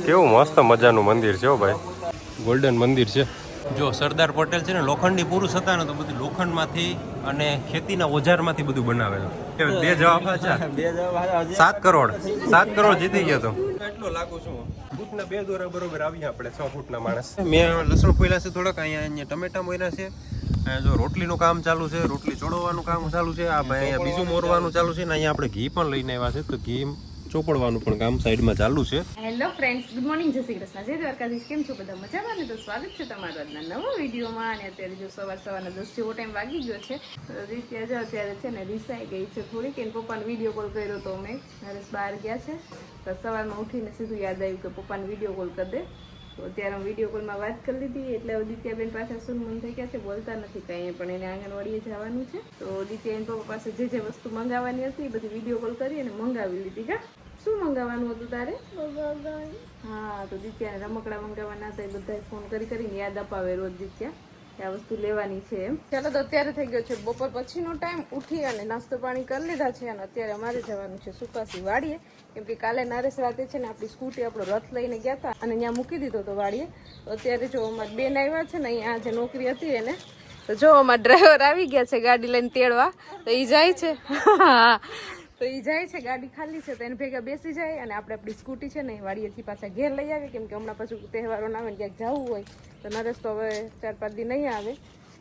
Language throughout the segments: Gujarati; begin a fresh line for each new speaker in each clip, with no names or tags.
કેવું મસ્ત મજાનું મંદિર છે હો ભાઈ, ગોલ્ડન મંદિર છે. જો સરદાર પટેલ છે ને લોખંડી પુરુષ હતા ને, તો બધું લોખંડમાંથી અને ખેતીના ઓજારમાંથી બધું બનાવેલું. 2 જવાબ આપ્યા. 7 કરોડ જીતી ગયો તો. એટલો લાગુ છું ફૂટના 2 દોરા બરોબર આવીએ આપણે 6 ફૂટના માણસ. મેં લસણ ખોલ્યા છે થોડાક, અહીંયા ટમેટા મોર્યા છે. અહીંયા જો રોટલીનું કામ ચાલુ છે, રોટલી ચોળવવાનું કામ ચાલુ છે. આ ભાઈ અહીંયા બીજું મોરવાનું ચાલુ છે ને અહીંયા આપણે ઘી પણ લઈને આવ્યા છે, તો ઘી ચોપડવાનું પણ કામ સાઈડમાં ચાલુ છે.
હેલો ફ્રેન્ડ્સ, ગુડ મોર્નિંગ, જય શ્રી કૃષ્ણ, જય દ્વારકાધીશ. કેમ છો બધા? મજામાં ને? તો સ્વાગત છે તમારું આજના નવા વિડીયોમાં. અને અત્યારે જો સવારના 10 જેવો ટાઈમ વાગી ગયો છે. રીત્યા જો અત્યારે છે ને રિસાઈ ગઈ છે થોડીક. એને પપ્પાને વિડીયો કોલ કર્યો તો અમે નરેશ બહાર ગયા છે, તો સવારમાં ઉઠીને સીધું યાદ આવ્યું કે પપ્પાને વિડીયો કોલ કરી દે. તો અત્યારે હું વિડીયો કોલમાં વાત કરી લીધી. એટલે દિત્યાબેન પાછા સુનમુન થઈ ગયા છે, બોલતા નથી કાંઈ, પણ એને આંગણવાડીએ જવાનું છે. તો દિત્યા એના પપ્પા પાસે જે વસ્તુ મંગાવવાની હતી એ બધી વિડીયો કોલ કરી અને મંગાવી લીધી. કા શું મંગાવવાનું હતું તારે? હા, તો દિત્યાને રમકડા મંગાવવાના હતા, એ બધા ફોન કરીને યાદ અપાવે રોજ દિત્યા કે આ વસ્તુ લેવાની છે એમ. ચાલો, તો અત્યારે થઈ ગયો છે બપોર પછીનો ટાઈમ. ઉઠી અને નાસ્તો પાણી કરી લીધા છે અને અત્યારે અમારે જવાનું છે સુકાસી વાડીએ, કેમ કે કાલે નરેશ રાતે છે ને આપણી સ્કૂટી આપણો રથ લઈને ગયા હતા અને ત્યાં મૂકી દીધો હતો વાડીએ. તો અત્યારે જો અમારા બેન આવ્યા છે ને, અહીંયા જે નોકરી હતી એને, તો જો અમારા ડ્રાઈવર આવી ગયા છે ગાડી લઈને તેડવા. તો એ જાય છે, હા, તો એ જાય છે, ગાડી ખાલી છે તો એને ભેગા બેસી જાય અને આપણે આપણી સ્કૂટી છે ને વાડીએથી પાછા ઘેર લઈ આવીએ, કેમ કે હમણાં પાછું તહેવારો ના આવે ને ક્યાંક જવું હોય તો નરેશ તો હવે 4-5 દી નહીં આવે,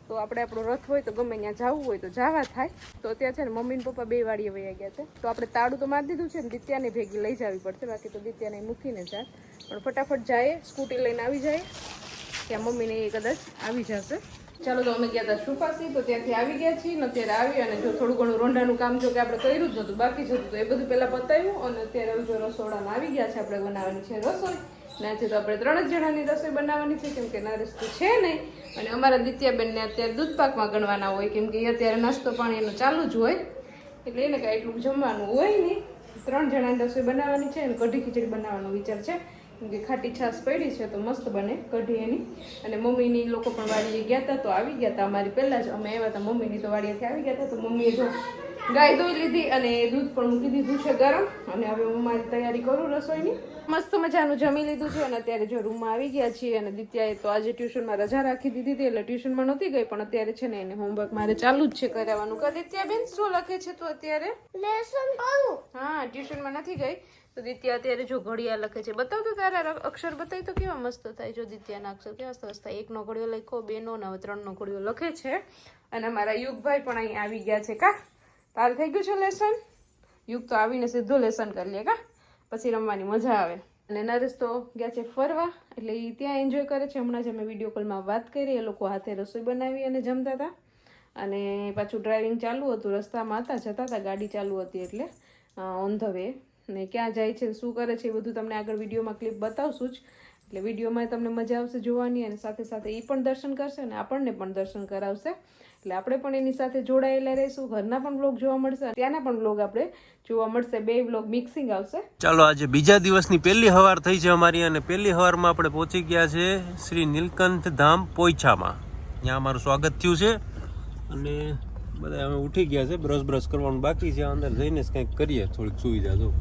તો આપણે આપણો રથ હોય તો ગમે ત્યાં જવું હોય તો જવા થાય. તો અત્યારે છે ને મમ્મી ને પપ્પા 2 વાડીએ વયા ગયા છે, તો આપણે તાળું તો મારી દીધું છે ને, દિત્યાને ભેગી લઈ જવી પડશે, બાકી તો દિત્યાને મૂકીને જાય. પણ ફટાફટ જાય, સ્કૂટી લઈને આવી જાય, ત્યાં મમ્મીને એ કદાચ આવી જશે. ચાલો, તો અમે ગયા હતા સુપાસી, તો ત્યાંથી આવી ગયા છીએ ને અત્યારે આવી અને જો થોડું ઘણું રોંઢાનું કામ જો કે આપણે કર્યું જ નહોતું, બાકી જ હતું, તો એ બધું પહેલાં પતાવ્યું. અને અત્યારે જો રસોડામાં આવી ગયા છે, આપણે બનાવવાની છે રસોઈ. નાથી તો આપણે 3 જ જણાની રસોઈ બનાવવાની છે, કેમ કે નરેશ તો છે નહીં. અને અમારા દિત્યાબેનને અત્યારે દૂધ પાકમાં ગણવાના હોય, કેમ કે અત્યારે નાસ્તો પાણી એનો ચાલુ જ હોય, એટલે એને કાંઈ એટલું જમવાનું હોય નહીં. 3 જણાની રસોઈ બનાવવાની છે અને કઢી ખીચડી બનાવવાનો વિચાર છે, કેમ કે ખાટી છાશ પડી છે તો મસ્ત બને કઢી એની. અને મમ્મીની લોકો પણ વાડીએ ગયા હતા, તો આવી ગયા હતા અમારી પહેલાં જ. અમે આવ્યા હતા મમ્મીની તો વાડીએથી આવી ગયા હતા, તો મમ્મીએ જો ગાય ધોઈ લીધી અને દૂધ પણ મૂકી દીધું છે ગરમ. અને હવે હું મારી તૈયારી કરું રસોઈની. મસ્ત મજાનું જમી લીધું છે અને અત્યારે જો રૂમમાં આવી ગયા છીએ. અને દિત્યાએ તો આજે ટ્યુશનમાં રજા રાખી દીધી હતી, એટલે ટ્યુશનમાં નહોતી ગઈ, પણ અત્યારે છે ને એને હોમવર્ક મારે ચાલુ જ છે કરાવવાનું. કે દિત્યાબેન શું લખે છે તું અત્યારે? લેસન કરું. હા, ટ્યુશનમાં નથી ગઈ તો દિત્યા અત્યારે જો ઘડિયા લખે છે. બતાવ તો તારા અક્ષર બતાવી તો કેવા મસ્ત થાય. જો દિત્યાના અક્ષર કેવા સરસ થાય. 1 નો ઘડિયો લખ્યો, 2 નો ને હવે 3 નો ઘડિયો લખે છે. અને અમારા યુગભાઈ પણ અહીં આવી ગયા છે. કા તારે થઈ ગયું છે લેસન? યુગ તો આવીને સીધો લેસન કરી લે, કા પછી રમવાની મજા આવે. અને નરેશ તો ગયા છે ફરવા, એટલે એ ત્યાં એન્જોય કરે છે. હમણાં જ અમે વિડીયો કોલમાં વાત કરી, એ લોકો હાથે રસોઈ બનાવી અને જમતા હતા. અને પાછું ડ્રાઇવિંગ ચાલુ હતું, રસ્તામાં હતા, જતા હતા, ગાડી ચાલુ હતી, એટલે ઓન ધ વે. ને ક્યાં જાય છે, શું કરે છે, એ બધું તમને આગળ વિડીયોમાં ક્લિપ બતાવશું જ. એટલે વિડીયોમાં તમને મજા આવશે જોવાની, અને સાથે સાથે એ પણ દર્શન કરશે અને આપણને પણ દર્શન કરાવશે. એટલે આપણે પણ એની સાથે જોડાયેલા રહીશું. ઘરના પણ બ્લોગ જોવા મળશે, ત્યાંના પણ બ્લોગ આપણે જોવા મળશે, 2 બ્લોગ મિક્સિંગ આવશે. ચાલો, આજે બીજા દિવસની પહેલી સવાર થઈ છે અમારી, અને પહેલી સવારમાં આપણે પહોંચી ગયા છે શ્રી નીલકંઠ ધામ પોઈછામાં. ત્યાં અમારું સ્વાગત થયું છે અને બધા અમે ઉઠી ગયા છે. બ્રશ કરવાનું બાકી છે, અંદર જઈને જ કંઈક કરીએ, થોડીક સુવિધા જો.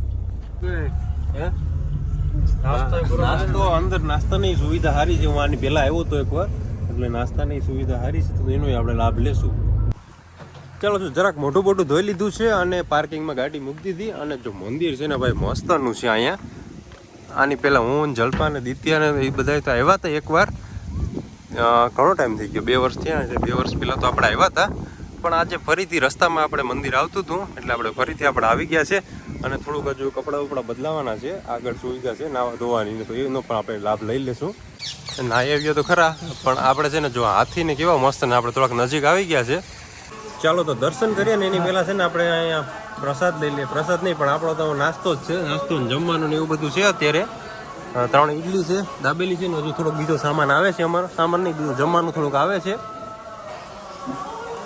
નાસ્તો અંદર નાસ્તાની સુવિધા સારી છે. હું આની પહેલા આવ્યો હતો એકવાર, એટલે નાસ્તાની સુવિધા સારી છે, તો એનો આપણે લાભ લેશું. ચાલો, જરાક મોટું ધોઈ લીધું છે અને પાર્કિંગમાં ગાડી મૂકી દીધી. અને જો મંદિર છે ને ભાઈ મસ્તનું છે અહીંયા. આની પહેલાં હું જલપા ને દિત્યા ને એ બધા તો આવ્યા હતા એકવાર, ઘણો ટાઈમ થઈ ગયો, 2 વર્ષ થયા છે. 2 વર્ષ પહેલાં તો આપણે આવ્યા હતા, પણ આજે ફરીથી રસ્તામાં આપણે મંદિર આવતું હતું, એટલે આપણે ફરીથી આપણે આવી ગયા છે. અને થોડુંક હજુ કપડાં બદલાવાના છે, આગળ સુવિધા છે નાવા ધોવાની, તો એનો પણ આપણે લાભ લઈ લેશું. નાહી આવ્યો તો ખરા, પણ આપણે છે ને જો હાથીને કેવા મસ્ત ને આપણે થોડાક નજીક આવી ગયા છે. ચાલો, તો દર્શન કરીએ ને એની પહેલાં છે ને આપણે અહીંયા પ્રસાદ લઈ લઈએ. પ્રસાદ નહીં, પણ આપણો તો નાસ્તો જ છે, નાસ્તો જમવાનું ને એવું બધું છે. અત્યારે 3 ઇડલી છે, દાબેલી છે ને હજુ થોડોક બીજો સામાન આવે છે. અમારો સામાન નહીં, બીજું જમવાનું થોડુંક આવે છે.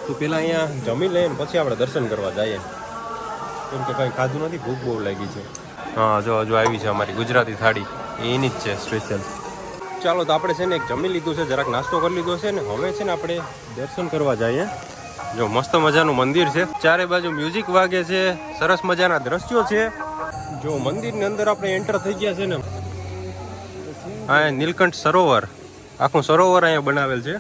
તો પહેલાં અહીંયા જમી લઈએ ને પછી આપણે દર્શન કરવા જઈએ, કેમ કે કંઈ ખાધું નથી, ભૂખ બહુ લાગી છે. હા, જો હજુ આવી છે અમારી ગુજરાતી થાળી, એની જ છે સ્પેશિયલ. ચાલો, તો આપણે છે ને એક જમી લીધું છે, જરાક નાસ્તો કરી લીધો છે ને હવે છે ને આપણે દર્શન કરવા જઈએ. જો મસ્ત મજાનું મંદિર છે, ચારે બાજુ મ્યુઝિક વાગે છે, સરસ મજાના દ્રશ્યો છે. જો મંદિરની અંદર આપણે એન્ટર થઈ ગયા છે ને,
હા નીલકંઠ સરોવર, આખું સરોવર અહીંયા બનાવેલ છે.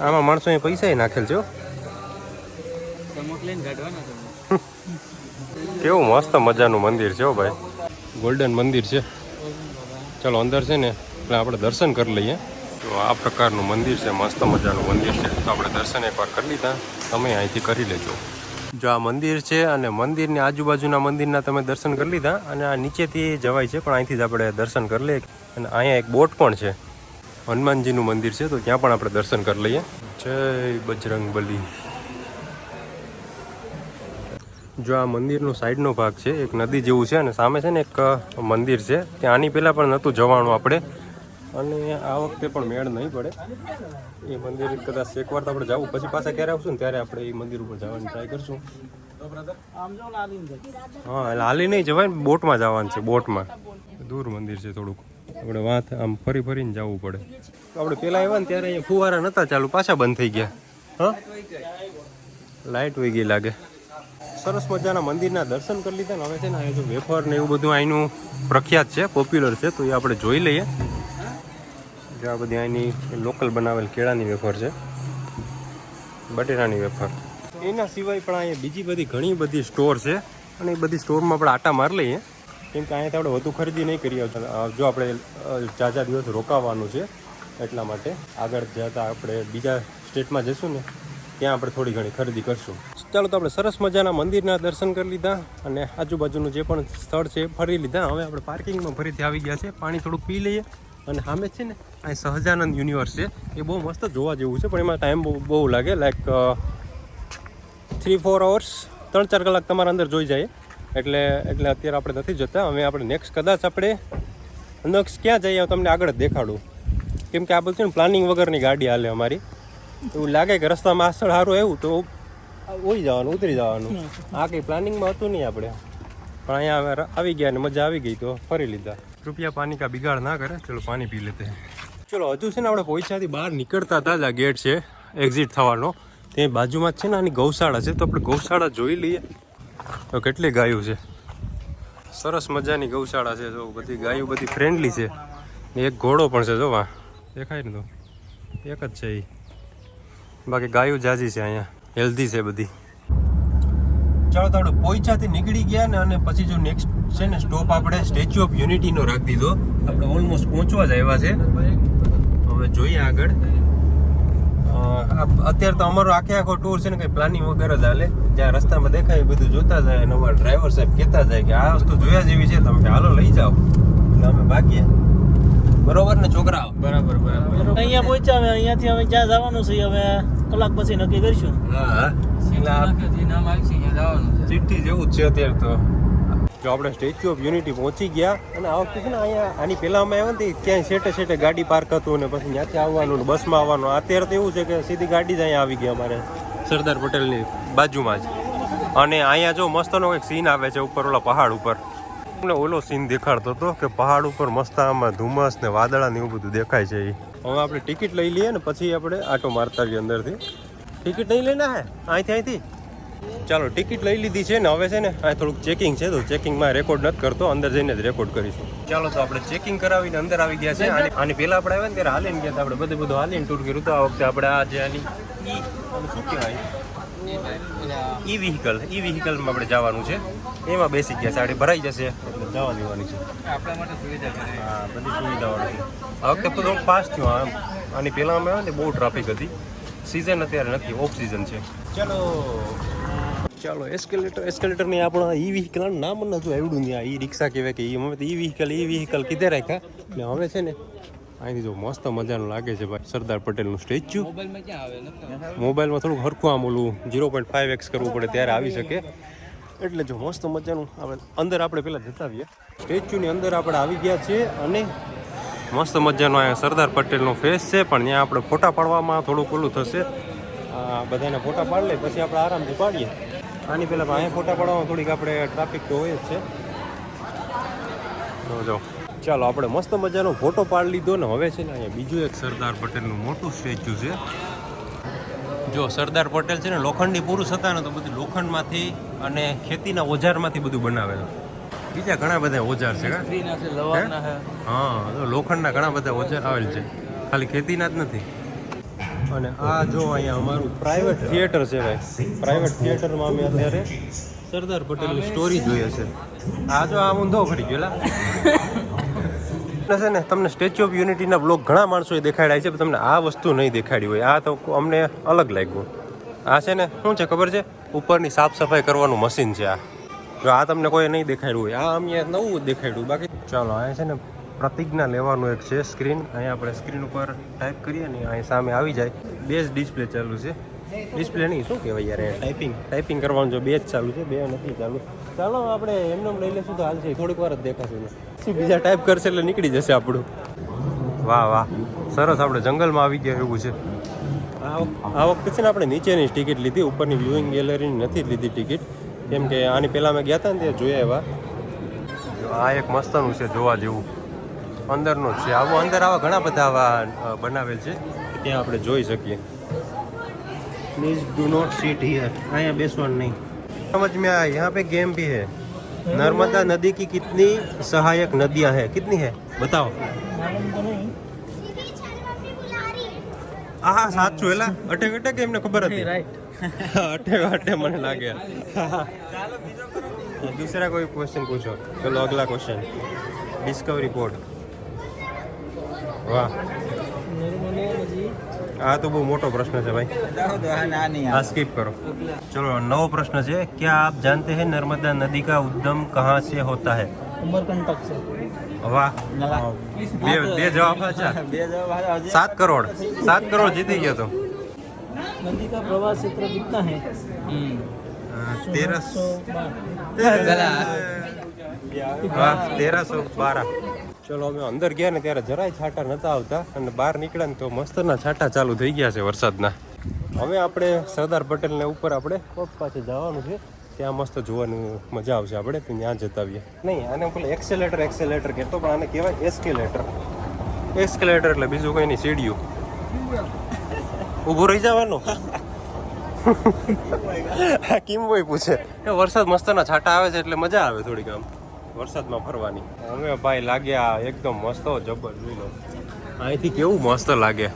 આમાં માણસો પૈસા નાખેલ છે. કેવું મસ્ત મજાનું મંદિર છે ભાઈ, ગોલ્ડન મંદિર છે. ચાલો અંદર છે ને એટલે આપણે દર્શન કરી લઈએ. તો આ પ્રકારનું મંદિર છે, મસ્ત મજાનું મંદિર છે. તો આપણે દર્શન એકવાર કરી લીધા, તમે અહીંથી કરી લેજો. જો આ મંદિર છે અને મંદિરની આજુબાજુના મંદિરના તમે દર્શન કરી લીધા, અને આ નીચેથી જવાય છે પણ અહીંથી જ આપણે દર્શન કરી લઈએ. અને અહીંયા એક બોટ પણ છે, હનુમાનજીનું મંદિર છે, તો ત્યાં પણ આપણે દર્શન કરી લઈએ. જય બજરંગબલી. જો આ મંદિરનો સાઈડનો ભાગ છે, એક નદી જેવું છે અને સામે છે ને એક મંદિર છે. ત્યાં આની પહેલાં પણ નહોતું જવાનું આપણે, અને આ વખતે પણ મેળ નહીં પડે. એ મંદિર કદાચ એકવાર તો આપણે જવું, પછી પાછા ક્યારે આવશું ને ત્યારે આપણે એ મંદિર ઉપર જવાની ટ્રાય કરશું. હા એટલે હાલી નહીં જવાય ને, બોટમાં જવાનું છે. બોટમાં દૂર મંદિર છે થોડુંક, આપણે વાત આમ ફરી ફરીને જવું પડે. આપણે પહેલાં આવ્યા ને ત્યારે અહીંયા ફુવારા નહોતા ચાલુ, પાછા બંધ થઈ ગયા. હા લાઇટ વહી ગઈ લાગે. સરસ મજાના મંદિરના દર્શન કરી લીધા ને હવે છે ને અહીંયા જો વેફર ને એવું બધું અહીંનું પ્રખ્યાત છે, પોપ્યુલર છે, તો એ આપણે જોઈ લઈએ. જો આ બધી અહીંની લોકલ બનાવેલ કેળાની વેફર છે, બટેટાની વેફર. એના સિવાય પણ અહીંયા બીજી બધી ઘણી બધી સ્ટોર છે, અને એ બધી સ્ટોરમાં આપણે આટા મારી લઈએ, કેમ કે અહીંયાથી આપણે વધુ ખરીદી નહીં કરી આવતા. જો આપણે ઝાઝા દિવસ રોકાવાનું છે એટલા માટે આગળ જતાં આપણે બીજા સ્ટેટમાં જઈશું ને ત્યાં આપણે થોડી ઘણી ખરીદી કરશું. ચાલો તો આપણે સરસ મજાના મંદિરના દર્શન કરી લીધા અને આજુબાજુનું જે પણ સ્થળ છે એ ફરી લીધા. હવે આપણે પાર્કિંગમાં ફરીથી આવી ગયા છે, પાણી થોડુંક પી લઈએ. અને સામે છે ને અહીં સહજાનંદ યુનિવર્સ છે, એ બહુ મસ્ત જોવા જેવું છે, પણ એમાં ટાઈમ બહુ લાગે, લાઈક 3-4 અવર્સ, 3-4 કલાક તમારા અંદર જોઈ જાય. એટલે અત્યારે આપણે નથી જતા. હવે આપણે નેક્સ્ટ કદાચ આપણે નેક્સ્ટ ક્યાં જઈએ તમને આગળ જ દેખાડું, કેમ કે આ બધું છે ને પ્લાનિંગ વગરની ગાડી હાલે અમારી. એવું લાગે કે રસ્તામાં આ સ્થળ સારું એવું તો ઉઈ જવાનું, ઉતરી જવાનું. આ કંઈ પ્લાનિંગમાં હતું નહીં આપણે, પણ અહીંયા આવી ગયા ને મજા આવી ગઈ તો ફરી લીધા. રૂપિયા પાણી કા બિગાડ ના કરે. ચલો પાણી પી લેતે. ચલો હજુ છે ને આપણે પોઈચાથી બહાર નીકળતા હતા જ આ ગેટ છે એક્ઝિટ થવાનો, તે બાજુમાં જ છે ને આની ગૌશાળા છે, તો આપણે ગૌશાળા જોઈ લઈએ. તો કેટલી ગાયો છે, સરસ મજાની ગૌશાળા છે. જો બધી ગાયો બધી ફ્રેન્ડલી છે, ને એક ઘોડો પણ છે. જો દેખાય ને, તો એક જ છે એ, બાકી ગાયો જાજી છે અહીંયા, હેલ્ધી છે બધી. ચાલો તો આપણે પોઈચાથી નીકળી ગયા ને, અને પછી જો નેક્સ્ટ છે ને સ્ટોપ આપણે સ્ટેચ્યુ ઓફ યુનિટીનો રાખી દીધો. આપણે ઓલમોસ્ટ પહોંચવા જ આવ્યા છે. હવે જોઈએ આગળ. અત્યારે તો અમારો આખો ટૂર છે ને કંઈ પ્લાનિંગ વગર જ હાલે, જ્યાં રસ્તામાં દેખાય બધું જોતા જાય, અને અમારા ડ્રાઈવર સાહેબ કહેતા જાય કે આ વસ્તુ જોયા જેવી છે, તમે હાલો લઈ જાઓ. એટલે અમે ભાગીએ. બરોબર ને છોકરાઓ? બરાબર.
અહીંયા પહોંચ્યા હવે, અહીંયાથી હવે જ્યાં જવાનું છે હવે કલાક પછી નક્કી કરીશું.
હા ચિઠ્ઠી જેવું જ છે અત્યારે તો. જો આપણે સ્ટેચ્યુ ઓફ યુનિટી પહોંચી ગયા, અને આ વખતે છે ને અહીંયા આની પહેલાં અમે આવ્યા ને ક્યાંય સેટે ગાડી પાર્ક હતું, ને પછી ત્યાંથી આવવાનું, બસમાં આવવાનું. અત્યારે તો એવું છે કે સીધી ગાડી જ અહીંયા આવી ગઈ અમારે સરદાર પટેલની બાજુમાં જ. અને અહીંયા જો મસ્તનો કંઈક સીન આવે છે ઉપર, ઓલા પહાડ ઉપર. મને ઓલો સીન દેખાડતો હતો કે પહાડ ઉપર મસ્ત આમાં ધુમ્મસ ને વાદળા ને એવું બધું દેખાય છે. હવે આપણે ટિકિટ લઈ લઈએ ને પછી આપણે આટો મારતા આવીએ અંદરથી. ટિકિટ નહીં લઈને હે અહીંથી. ચાલો ટિકિટ લઈ લીધી છે ને, હવે છે ને આ થોડુંક ચેકિંગ છે, તો ચેકિંગમાં રેકોર્ડ નથી કરતો, અંદર જઈને જ રેકોર્ડ કરીશું. ચાલો તો આપણે ચેકિંગ કરાવીને અંદર આવી ગયા છે. આની પહેલા આપણે આવ્યા ને ત્યારે હાલીને ગયા હતા, આપણે બધું હાલીને ટૂર કર્યું હતું. આ વખતે આપણે આ જે આની શું કહેવાય ઈ વ્હીકલમાં આપણે જવાનું છે, એમાં બેસી ગયા. સાડી ભરાઈ જશે એટલે જવા દેવાની છે. આપણા માટે સુવિધા છે. હા બધી સુવિધાવાળું છે. આ વખતે તો થોડુંક પાસ થયું. આની પહેલાં અમે આવ્યા ને બહુ ટ્રાફિક હતી. સિઝન અત્યારે નથી, ઓફ સિઝન છે. ચાલો એસ્કેલેટરની આપણા ઈ વ્હીકલ નામ નથી આવડું નહીં. આ ઈ રિક્ષા કહેવાય કે અમે તો ઈ વ્હીકલ કીધે રાખ્યા. એટલે હવે છે ને અહીંથી જો મસ્ત મજાનું લાગે છે ભાઈ સરદાર પટેલનું સ્ટેચ્યુ. મોબાઈલમાં થોડુંક હરખું આમ ઓલું 0.5x કરવું પડે ત્યારે આવી શકે. એટલે જો મસ્ત મજાનું આવે. અંદર આપણે પહેલાં જતા આવીએ. સ્ટેચ્યુની અંદર આપણે આવી ગયા છીએ, અને મસ્ત મજાનો અહીંયા સરદાર પટેલનો ફેસ છે, પણ ત્યાં આપણે ફોટા પાડવામાં થોડુંક ઓલું થશે. બધાને ફોટા પાડી લઈએ પછી આપણે આરામથી પાડીએ. આની પહેલાં અહીંયા ફોટા પાડવામાં થોડીક આપણે ટ્રાફિક તો હોય જ છે. જો ચાલો આપણે મસ્ત મજાનો ફોટો પાડી લીધો ને. હવે છે ને અહીંયા બીજું એક સરદાર પટેલનું મોટું સ્ટેચ્યુ છે. જો સરદાર પટેલ છે ને લોખંડી પુરુષ હતા ને, તો બધું લોખંડમાંથી અને ખેતીના ઓજારમાંથી બધું બનાવેલું. બીજા ઘણા બધા ઓજાર છે કા?
સ્ક્રીન છે, લવારના છે.
હા તો લોખંડના ઘણા બધા ઓજાર આવેલ છે, ખાલી ખેતીના જ નથી. અને આ જો અહીંયા અમારું પ્રાઇવેટ થિયેટર છે ભાઈ. પ્રાઇવેટ થિયેટરમાં અમે અત્યારે સરદાર પટેલની સ્ટોરી જોઈએ છે. આ જો આ ઊંધો ફરી ગયેલા છે ને. તમને સ્ટેચ્યુ ઓફ યુનિટીના બ્લોગ ઘણા માણસોએ દેખાડ્યા છે, પણ તમને આ વસ્તુ નહીં દેખાડી હોય. આ તો અમને અલગ લાગ્યું. આ છે ને શું છે ખબર છે? ઉપરની સાફ સફાઈ કરવાનું મશીન છે. આ જો આ તમને કોઈ નહીં દેખાડ્યું હોય, આ અમે નવું દેખાડ્યું. બાકી ચાલો અહીંયા છે ને પ્રતિજ્ઞા લેવાનું એક છે સ્ક્રીન. અહીંયા આપણે સ્ક્રીન ઉપર ટાઈપ કરીએ ને અહીં સામે આવી જાય. બે જ ડિસ્પ્લે ચાલુ છે. ડિસ્પ્લે નહીં, શું કહેવાય યાર, ટાઈપિંગ કરવાનું જો બે જ ચાલુ છે, બે નથી ચાલુ. ચાલો આપણે એમને લઈ લઈશું તો હાલ છે, થોડીક વાર જ દેખાશે ને. શું બીજા ટાઈપ કરશે એટલે નીકળી જશે આપણું. વાહ વાહ સરસ, આપણે જંગલમાં આવી ગયા એવું છે. આ વખતે છે ને આપણે નીચેની ટિકિટ લીધી, ઉપરની વ્યુઇંગ ગેલેરીની નથી લીધી ટિકિટ, કેમ કે આની પહેલાં અમે ગયા હતા ને ત્યાં જોયા એવા. આ એક મસ્તનું છે જોવા જેવું, અંદરનું જ છે. આવું અંદર આવા ઘણા બધા આવા બનાવેલ છે, ત્યાં આપણે જોઈ શકીએ. Please do not seat here. यहाँ बेसवान नहीं. समझ में आया. यहाँ पे गेम भी है. नर्मदा नदी की कितनी सहायक नदियाँ है? कितनी है बताओ.
માલુમ તો નહીં.
હા સાચું એલા અટેક અટેક એમને ખબર હતી.
રાઈટ.
અટેક અટેક મને લાગે. दूसरा कोई क्वेश्चन पूछो. चलो अगला क्वेश्चन. Discovery port. वाह
નર્મદા નદી.
આ તો બહુ મોટો પ્રશ્ન છે ભાઈ, આ સ્કીપ કરો. ચલો નવો પ્રશ્ન છે. क्या आप जानते हैं नर्मदा नदी का उद्गम कहाँ से होता है?
ઉમરકંટક છે.
વાહ બે જવાબ સાચા. 7 કરોડ જીતી ગયો તો.
नदी का प्रवाह क्षेत्र कितना है?
1312. ચલો અમે અંદર ગયા ને ત્યારે જરાય છાંટા નતા આવતા, અને બહાર નીકળ્યા ને તો મસ્તના છાંટા ચાલુ થઈ ગયા છે વરસાદના. હવે આપણે સરદાર પટેલને ઉપર આપણે પગ પાસે જવાનું છે, ત્યાં મસ્ત જોવાનું મજા આવશે. આપણે ત્યાં જતા આવીએ. નહીં આને પેલા એક્સેલેટર કહેતો, પણ આને કહેવાય એસ્કેલેટર. એટલે બીજું કંઈ નહીં, સીડીયું. ઊભું રહી જવાનું. કેમ હોય પૂછે. વરસાદ મસ્તના છાંટા આવે છે એટલે મજા આવે થોડીક આમ વરસાદમાં ફરવાની. હવે ભાઈ લાગ્યા એકદમ મસ્ત જબર. જોઈ લો અહીંથી કેવું મસ્ત લાગે.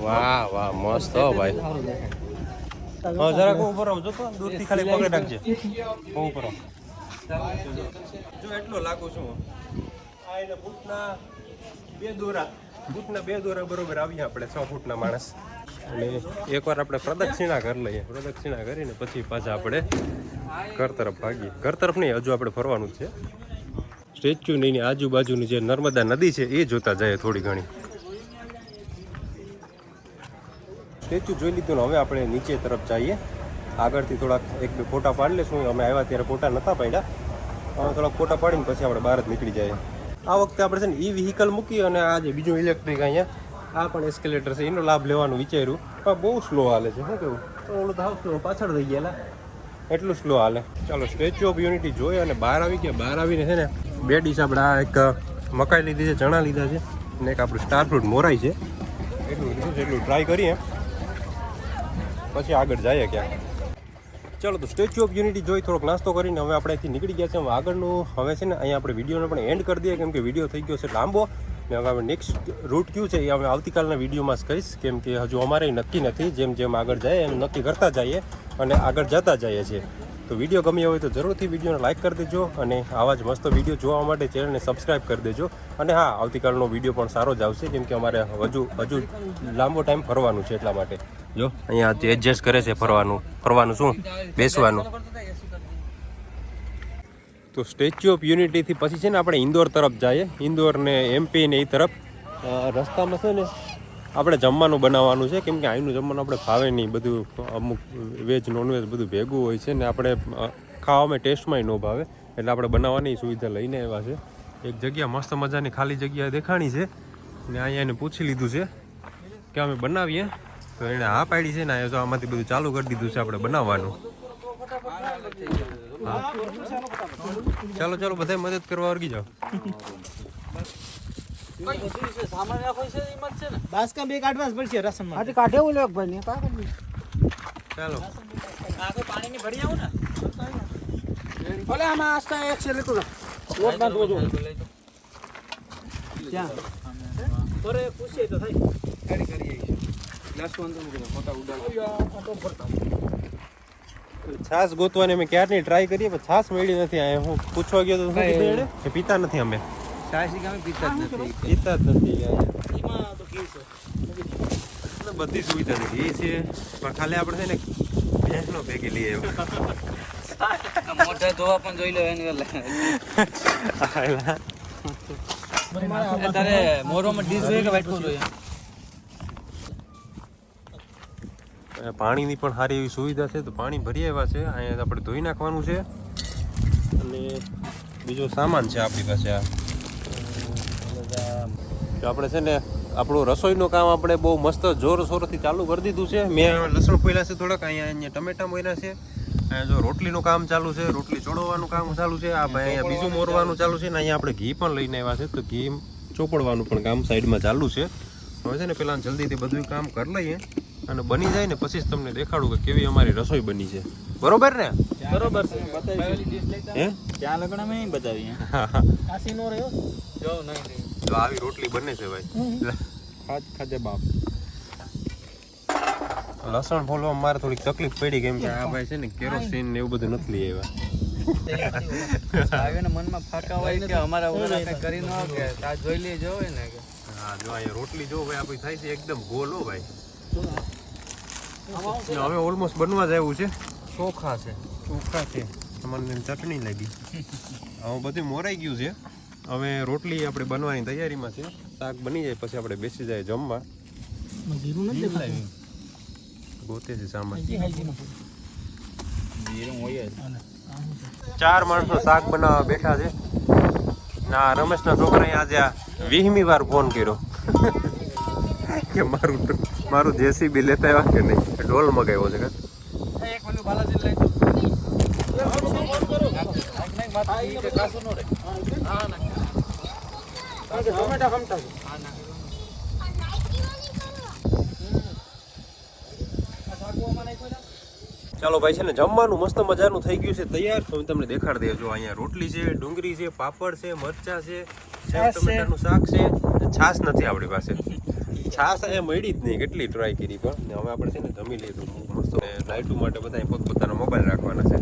વાહ વાહ મસ્ત હો ભાઈ. હા જરાક ઉપર આવ, જો તો દૂરથી ખાલી પકડી રાખજે. ઉપર આવ જો એટલો લાગુ છું. આ એને બૂટના બે દોરા બરોબર આવીએ આપણે 6 ફૂટના માણસ. અને એકવાર આપણે પ્રદક્ષિણા કરી લઈએ. પ્રદક્ષિણા કરીને પછી પાછા આપણે ઘર તરફ ભાગીએ. ઘર તરફ નહીં, હજુ આપણે ફરવાનું જ છે. સ્ટેચ્યુની આજુબાજુની જે નર્મદા નદી છે એ જોતા જાય થોડી ઘણી. સ્ટેચ્યુ જોઈ લીધું ને હવે આપણે નીચે તરફ જઈએ. આગળથી થોડાક 1-2 ફોટા પાડી લઈશું. અમે આવ્યા ત્યારે ફોટા નહોતા પાડ્યા, હવે થોડાક ફોટા પાડીને પછી આપણે બહાર જ નીકળી જઈએ. આ વખતે આપણે છે ને વ્હીકલ મૂકી અને આ જે બીજું ઇલેક્ટ્રિક અહીંયા આ પણ એસ્કેલેટર છે એનો લાભ લેવાનું વિચાર્યું, પણ બહુ સ્લો હાલે છે. શું કેવું? ઓલું તો હાવ પાછળ થઈ ગયેલા, એટલું સ્લો હાલે. ચાલો સ્ટેચ્યુ ઓફ યુનિટી જોઈએ અને બહાર આવી ગયા. બહાર આવીને છે ને 2 ડીશ આપણે આ એક મકાઈ લીધી છે, ચણા લીધા છે, અને એક આપણું સ્ટાર ફ્રૂટ મોરાઈ છે. એટલું લીધું છે, એટલું ટ્રાય કરીએ પછી આગળ જઈએ ક્યાં. ચાલો તો સ્ટેચ્યુ ઓફ યુનિટી જોઈ થોડોક નાસ્તો કરીને હવે આપણે અહીંથી નીકળી ગયા છે. હવે આગળનું હવે છે ને અહીંયા આપણે વિડીયોને પણ એન્ડ કરી દઈએ, કેમ કે વિડીયો થઈ ગયો છે લાંબો. ને હવે નેક્સ્ટ રૂટ કયું છે એ અમે આવતીકાલના વિડીયોમાં જ કહીશ, કેમ કે હજુ અમારે નક્કી નથી. જેમ જેમ આગળ જાય એમ નક્કી કરતા જઈએ અને આગળ જતા જઈએ છીએ. તો વિડીયો ગમ્યો હોય તો જરૂરથી વિડીયોને લાઇક કરી દેજો, અને આવા જ મસ્ત વિડીયો જોવા માટે ચેનલને સબસ્ક્રાઈબ કરી દેજો. અને હા, આવતીકાલનો વિડીયો પણ સારો જ આવશે, કેમ કે અમારે હજુ લાંબો ટાઈમ ફરવાનું છે, એટલા માટે. જો અહીંયા એડજસ્ટ કરે છે ફરવાનું શું બેસવાનું. તો સ્ટેચ્યુ ઓફ યુનિટીથી પછી છે ને આપણે ઇન્દોર તરફ જઈએ. ઇન્દોર ને MP ને એ તરફ રસ્તામાં છે ને આપણે જમવાનું બનાવવાનું છે, કેમ કે અહીંનું જમવાનું આપણે ભાવે નહીં. બધું અમુક વેજ નોનવેજ બધું ભેગું હોય છે ને આપણે ખાવામાં ટેસ્ટમાંય ન ભાવે, એટલે આપણે બનાવવાની સુવિધા લઈને આવ્યા છે. એક જગ્યા મસ્ત મજાની ખાલી જગ્યા દેખાણી છે ને અહીંયા એને પૂછી લીધું છે કે અમે બનાવીએ, તો એણે હા પાડી છે ને અહીંયા તો આમાંથી બધું ચાલુ કરી દીધું છે આપણે બનાવવાનું. ચાલો ચાલો બધા મદદ કરવા વર્ગી જાઓ.
સામાન રાખો છે ઈમત છે ને બાસકા બે કાઢવા પડશે રાશન માં.
આથી કાઢે ઓલે ભાઈ ને કા
ચાલો
આ કોઈ પાણી ની ભરી આવું ને ઓલે આમાં આસ્તા એક છે લેતો લોટ બાંધવો જો ક્યાં અરે પૂછે તો થાય ગાડી કરી આવી લાસ્ટ વન તો મૂકો ફોટા ઉડાડ તો ભરતા
છાસ ગોતવાની અમે ક્યારની ટ્રાય કરીએ પણ છાસ મળી નથી આ હું પૂછવા ગયો તો શું કીધું એણે કે પીતા નથી અમે
સાસી ગામે પીતા જ નથી
પીતા જ નથી યાર
એમાં તો કેવું છે
બધી સુવિધા છે ઘી છે પણ ખાલી આપણે છે ને ભેંસનો ભેગી લઈએ
મોઢા ધોવા પણ જોઈ લો એને તારે મોરોમાં ડીશ જોઈએ કે વાટકો જોઈએ
પાણીની પણ સારી એવી સુવિધા છે તો પાણી ભરી આવ્યા છે અહીંયા આપણે ધોઈ નાખવાનું છે અને બીજો સામાન છે આપણી પાસે આ તો આપણે છે ને આપણું રસોઈનું કામ આપણે બહુ મસ્ત જોરશોરથી ચાલુ કરી દીધું છે મેં લસણ પોયલા છે થોડાક અહીંયા ટમેટા મોયના છે અહીંયા જો રોટલીનું કામ ચાલુ છે રોટલી ચોળવવાનું કામ ચાલુ છે આ ભાઈ અહીંયા બીજું મોરવાનું ચાલુ છે ને અહીંયા આપણે ઘી પણ લઈને આવ્યા છે તો ઘી ચોપડવાનું પણ કામ સાઈડમાં ચાલુ છે હવે છે ને પેલા જલ્દીથી બધું કામ કરી લઈએ અને બની જાય ને પછી જ તમને દેખાડું કે કેવી અમારી રસોઈ બની છે બરોબર ને
બરોબર છે બતાવી
હે
ત્યાં લગણામાં નહીં બતાવી કાસી નો રહ્યો જો નહીં
તો આવી રોટલી બને છે ભાઈ ખાજે બાપ લસણ ફોલવામાં મારે થોડીક તકલીફ પડી કેમ કે આ ભાઈ છે ને કેરોસીન ને એવું બધું નથી લઈ આવ્યા
આવ્યો મનમાં ફાકા હોય કે અમારા ઓલા કઈ કરી ન કે આ જોઈ લે જો હોય ને કે
હા જો અહીંયા રોટલી જો ભાઈ આપણી થાય છે એકદમ ગોલ હો ભાઈ હવે ઓલમોસ્ટ બનવા જ આવ્યું છે
ચોખા છે
તમારે ચટણી લાગી હવે બધું મોરાઈ ગયું છે હવે રોટલી આપણે બનવાની તૈયારીમાં છે શાક બની જાય પછી આપણે બેસી જાય જમવા
જીરું નથી દેખાયું
ગોતે છે સામાન
જીરું હોય જ
4 માણસો શાક બનાવવા બેઠા છે ના રમેશના છોકરાએ આજે આ 20મી વાર ફોન કર્યો કે મારું જેસીબી લેતા આવ્યા કે નહીં ઢોલ મગાવ્યો છે કે
એક પેલું બાલાજી લઈ તો કાસુ નો રે હા ના ટમેટા ખમતા હા ના
ચાલો ભાઈ છે ને જમવાનું મસ્ત મજાનું થઈ ગયું છે તૈયાર તો હું તમને દેખાડી દેજો અહીંયા રોટલી છે ડુંગળી છે પાપડ છે મરચા છે સેવ ટમેટાનું શાક છે છાશ નથી આપણી પાસે છાશ અહીંયા મળી જ નહીં કેટલી ટ્રાય કરી પણ હવે આપણે છે ને જમી લીધું મસ્ત નાઇટુ માટે બધા પોતપોતાના મોબાઈલ રાખવાના છે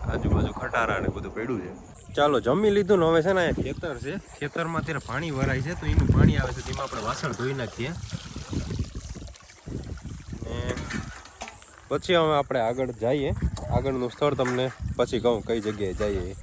આજુબાજુ ખટારા ને બધું પડ્યું છે ચાલો જમી લીધું ને હવે છે ને અહીંયા ખેતર છે ખેતરમાં અત્યારે પાણી ભરાય છે તો એનું પાણી આવે છે તેમાં આપણે વાસણ ધોઈ નાખીએ પછી હવે આપણે આગળ જઈએ આગળનું સ્થળ તમને પછી કહું કઈ જગ્યાએ જઈએ